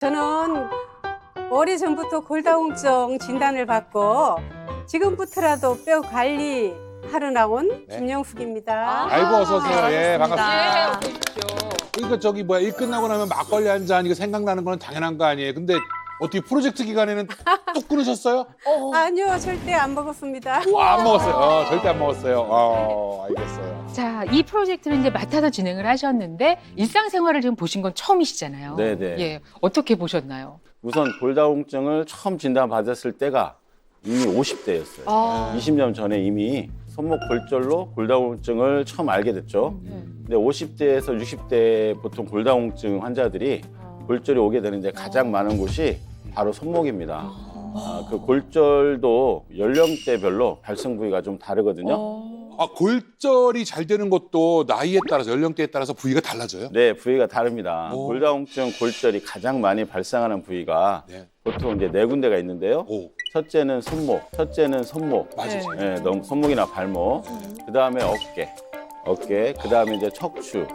저는 오래전부터 골다공증 진단을 받고 지금부터라도 뼈 관리하러 나온 네. 김영숙입니다. 아이고 어서 오세요. 예, 반갑습니다. 네, 오십시오. 이거 저기 뭐야 일 끝나고 나면 막걸리 한 잔 이거 생각나는 거는 당연한 거 아니에요. 근데 어떻게 프로젝트 기간에는 뚝 끊으셨어요? 아니요, 절대 안 먹었습니다. 안 먹었어요. 절대 안 먹었어요. 알겠어요. 자, 이 프로젝트를 이제 맡아서 진행을 하셨는데 일상생활을 지금 보신 건 처음이시잖아요. 네네. 예, 어떻게 보셨나요? 우선 골다공증을 처음 진단받았을 때가 이미 50대였어요. 아. 20년 전에 이미 손목 골절로 골다공증을 처음 알게 됐죠. 근데 50대에서 60대 보통 골다공증 환자들이 골절이 오게 되는데 가장 많은 곳이 바로 손목입니다. 그 골절도 연령대별로 발생 부위가 좀 다르거든요. 아 골절이 잘 되는 것도 나이에 따라서 연령대에 따라서 부위가 달라져요? 네, 부위가 다릅니다. 오. 골다공증 골절이 가장 많이 발생하는 부위가 네. 보통 이제 네 군데가 있는데요. 오 첫째는 손목, 맞아요. 네, 손목이나 발목, 그 다음에 어깨, 그 다음에 이제 척추,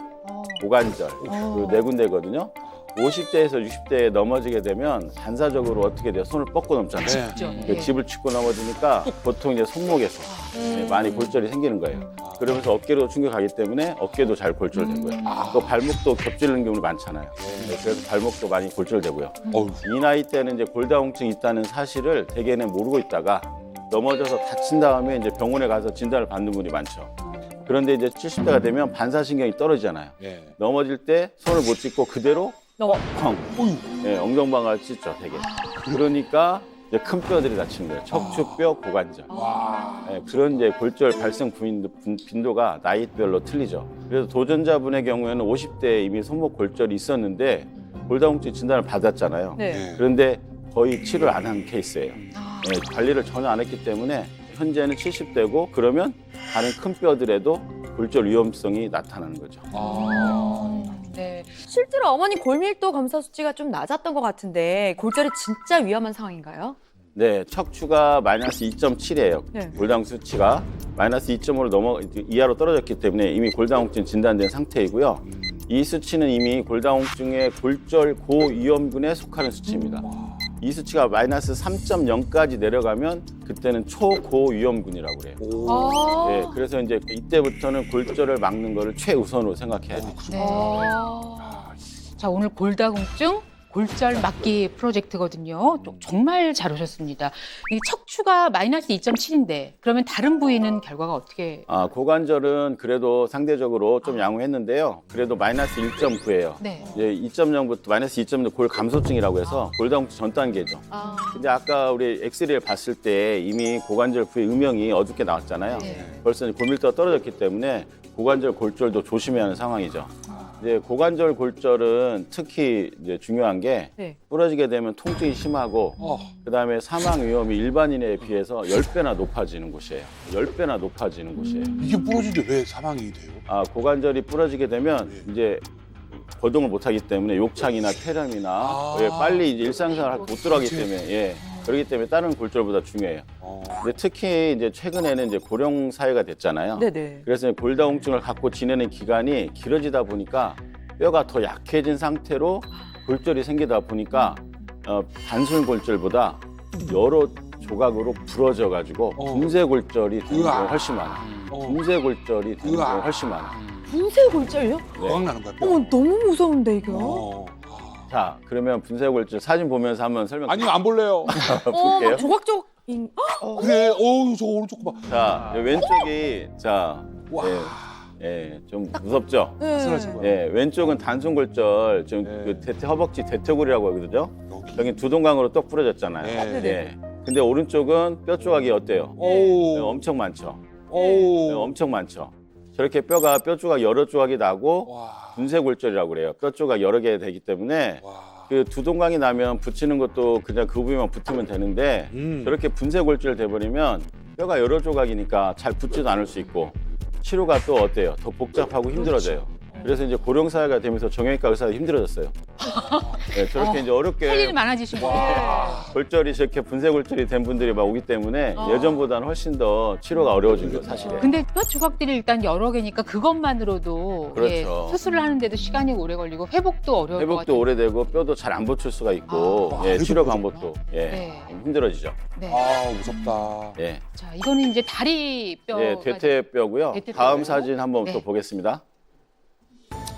고관절, 그 네 군데거든요. 50대에서 60대에 넘어지게 되면 반사적으로 어떻게 돼요? 손을 뻗고 넘잖아요. 네. 그죠? 그 예. 집을 짚고 넘어지니까 보통 이제 손목에서 많이 골절이 생기는 거예요. 그러면서 어깨로 충격하기 때문에 어깨도 잘 골절되고요. 또 발목도 겹치는 경우도 많잖아요. 네, 그래서 발목도 많이 골절되고요. 어우. 이 나이 때는 이제 골다공증이 있다는 사실을 대개는 모르고 있다가 넘어져서 다친 다음에 이제 병원에 가서 진단을 받는 분이 많죠. 그런데 이제 70대가 되면 반사신경이 떨어지잖아요. 예. 넘어질 때 손을 못 짚고 그대로 쾅, 네, 엉덩방아를 찢죠, 되게. 그러니까 이제 큰 뼈들이 다치는 거예요. 척추뼈, 고관절. 네, 그런 이제 골절 발생 빈도가 나이별로 틀리죠. 그래서 도전자분의 경우에는 50대에 이미 손목 골절이 있었는데 골다공증 진단을 받았잖아요. 네. 그런데 거의 치료를 안 한 케이스예요. 네, 관리를 전혀 안 했기 때문에 현재는 70대고 그러면 다른 큰 뼈들에도 골절 위험성이 나타나는 거죠. 네. 실제로 어머니 골밀도 검사 수치가 좀 낮았던 것 같은데 골절이 진짜 위험한 상황인가요? 네, 척추가 마이너스 2.7이에요. 네. 골다공 수치가 마이너스 2.5로 이하로 떨어졌기 때문에 이미 골다공증 진단된 상태이고요. 이 수치는 이미 골다공증의 골절 고위험군에 속하는 수치입니다. 이 수치가 마이너스 3.0까지 내려가면 그때는 초고위험군이라고 그래요. 아. 네, 그래서 이제 이때부터는 골절을 막는 거를 최우선으로 생각해야 돼요. 네. 아. 자, 오늘 골다공증 골절 막기 프로젝트거든요. 또 정말 잘 오셨습니다. 이 척추가 마이너스 2.7인데 그러면 다른 부위는 결과가 어떻게? 고관절은 그래도 상대적으로 좀 양호했는데요. 그래도 마이너스 1.9예요. 네. 이제 2.0부터 마이너스 2.0 골 감소증이라고 해서 골다공증 전 단계죠. 근데 아까 우리 엑스레이를 봤을 때 이미 고관절 부위 음영이 어둡게 나왔잖아요. 네. 벌써 이제 골밀도가 떨어졌기 때문에 고관절 골절도 조심해야 하는 상황이죠. 이제 고관절 골절은 특히 이제 중요한 게 네. 부러지게 되면 통증이 심하고 어. 그다음에 사망 위험이 일반인에 비해서 10배나 높아지는 곳이에요. 10배나 높아지는 곳이에요. 이게 부러지는데 왜 사망이 돼요? 고관절이 부러지게 되면 이제 거동을 못하기 때문에 욕창이나 폐렴이나 빨리 이제 일상생활을 못 들어가기 때문에 그렇기 때문에 다른 골절보다 중요해요. 근데 특히 이제 최근에는 이제 고령 사회가 됐잖아요. 네네. 그래서 골다공증을 갖고 지내는 기간이 길어지다 보니까 뼈가 더 약해진 상태로 골절이 생기다 보니까 단순 골절보다 여러 조각으로 부러져 가지고 분쇄 골절이 되는 경우가 훨씬 많아요. 분쇄 골절이 되는 경우가 훨씬 많아요. 분쇄 골절요? 고장 나는 거야. 뼈. 어머 너무 무서운데 이거. 어. 자, 그러면 분쇄 골절 사진 보면서 한번 설명 아니요 안 볼래요. 볼게요. 막 조각조각인. 그래. 어우 저 오른쪽 봐. 자, 왼쪽이 와. 좀 무섭죠? 네. 쓰러진 거야. 왼쪽은 단순 골절, 지금 네. 그 허벅지 대퇴골이라고 하거든요. 여기 두 동강으로 떡 부러졌잖아요. 네. 근데 오른쪽은 뼈 조각이 어때요? 오. 엄청 많죠. 오. 엄청 많죠. 저렇게 뼈 조각 여러 조각이 나고 와. 분쇄 골절이라고 그래요. 뼈 조각 여러 개 되기 때문에 와. 그 두 동강이 나면 붙이는 것도 그냥 그 부위만 붙으면 되는데 저렇게 분쇄 골절 돼버리면 뼈가 여러 조각이니까 잘 붙지도 않을 수 있고 치료가 또 어때요? 더 복잡하고 힘들어져요. 그래서 이제 고령 사회가 되면서 정형외과 의사가 힘들어졌어요. 네, 저렇게 이제 어렵게 할 일이 많아지시고. 골절이 저렇게 분쇄골절이 된 분들이 막 오기 때문에 예전보다는 훨씬 더 치료가 어려워진 거예요, 사실은. 근데 뼈 조각들이 일단 여러 개니까 그것만으로도 그렇죠. 수술을 하는데도 시간이 오래 걸리고 회복도 어려울 것 같아요. 회복도 오래되고 뼈도 잘 안 붙일 수가 있고 예, 치료 방법도 네. 힘들어지죠. 네. 아 무섭다. 예, 자, 이거는 이제 다리 뼈. 예, 대퇴뼈고요. 대퇴뼈고요. 다음 사진 한번 네. 또 보겠습니다.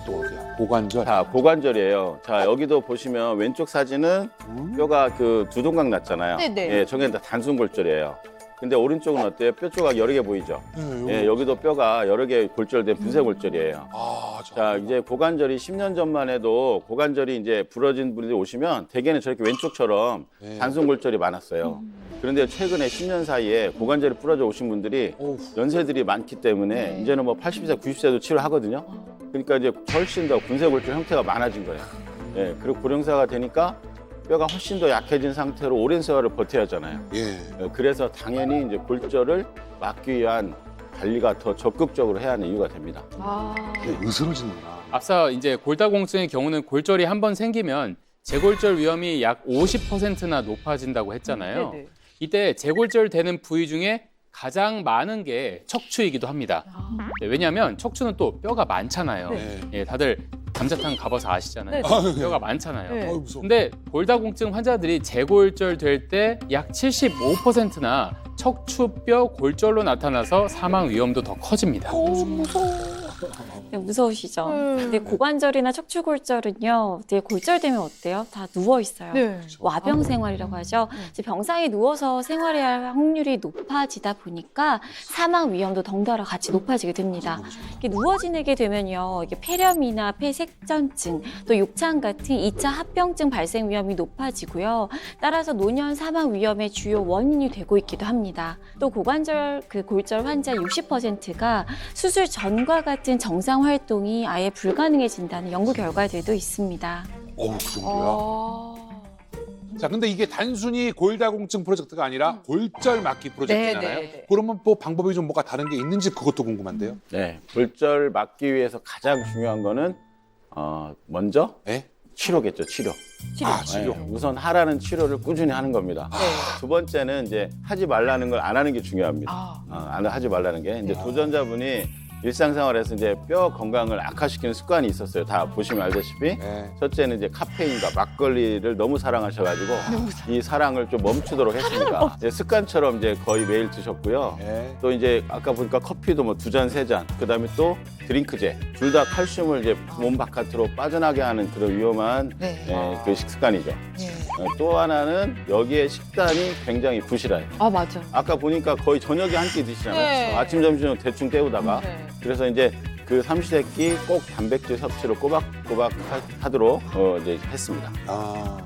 또 어디야? 고관절. 자, 고관절이에요. 자, 여기도 보시면 왼쪽 사진은 뼈가 그 두동강 났잖아요. 네네. 예, 저게 다 단순골절이에요. 근데 오른쪽은 어때요? 뼈 조각 여러 개 보이죠? 예, 여기도 뼈가 여러 개 골절된 분쇄골절이에요. 아, 자, 이제 고관절이 10년 전만 해도 고관절이 이제 부러진 분들이 오시면 대개는 저렇게 왼쪽처럼 네. 단순골절이 많았어요. 그런데 최근에 10년 사이에 고관절이 부러져 오신 분들이 어우. 연세들이 많기 때문에 이제는 뭐 80세, 90세도 치료하거든요. 그러니까 이제 훨씬 더 분쇄골절 형태가 많아진 거예요. 예, 그리고 고령사가 되니까 뼈가 훨씬 더 약해진 상태로 오랜 세월을 버텨야 하잖아요. 예. 그래서 당연히 이제 골절을 막기 위한 관리가 더 적극적으로 해야 하는 이유가 됩니다. 으스러지는구나. 앞서 이제 골다공증의 경우는 골절이 한 번 생기면 재골절 위험이 약 50%나 높아진다고 했잖아요. 네네. 이때 재골절 되는 부위 중에 가장 많은 게 척추이기도 합니다. 네, 왜냐하면 척추는 또 뼈가 많잖아요. 네. 예, 다들 감자탕 가봐서 아시잖아요. 네. 뼈가 많잖아요. 네. 아유 무서워. 근데 골다공증 환자들이 재골절 될 때 약 75%나 척추뼈 골절로 나타나서 사망 위험도 더 커집니다. 네, 무서우시죠? 근데 고관절이나 척추골절은요, 되게 골절되면 어때요? 다 누워 있어요. 네. 와병 생활이라고 하죠. 이제 병상에 누워서 생활해야 할 확률이 높아지다 보니까 사망 위험도 덩달아 같이 높아지게 됩니다. 이렇게 누워 지내게 되면요, 이게 폐렴이나 폐색전증, 또 욕창 같은 2차 합병증 발생 위험이 높아지고요. 따라서 노년 사망 위험의 주요 원인이 되고 있기도 합니다. 또 고관절 골절 환자 60%가 수술 전과 같은 정상 활동이 아예 불가능해진다는 연구 결과들도 있습니다. 어우 그 정도야. 자, 근데 이게 단순히 골다공증 프로젝트가 아니라 골절 막기 프로젝트잖아요. 네, 네, 네. 그러면 뭐 방법이 좀 뭐가 다른 게 있는지 그것도 궁금한데요. 네, 골절 막기 위해서 가장 중요한 거는 먼저 네? 치료겠죠, 치료. 아, 치료. 네, 우선 하라는 치료를 꾸준히 하는 겁니다. 두 번째는 이제 하지 말라는 걸 안 하는 게 중요합니다. 하지 말라는 게. 이제 도전자분이 일상생활에서 이제 뼈 건강을 악화시키는 습관이 있었어요. 다 보시면 알다시피. 네. 첫째는 이제 카페인과 막걸리를 너무 사랑하셔가지고 이 사랑을 좀 멈추도록 했습니다. 이제 습관처럼 이제 거의 매일 드셨고요. 네. 또 이제 아까 보니까 커피도 뭐 2잔, 3잔, 그다음에 또 드링크제, 둘 다 칼슘을 이제 몸 바깥으로 빠져나게 하는 그런 위험한 네. 그 식습관이죠. 네. 또 하나는 여기에 식단이 굉장히 부실해요. 아, 맞아. 아까 보니까 거의 저녁에 한 끼 드시잖아요. 네. 아침, 점심, 저녁 대충 때우다가. 네. 그래서 이제 그 삼시세끼 꼭 단백질 섭취를 꼬박꼬박 하도록 이제 했습니다. 아.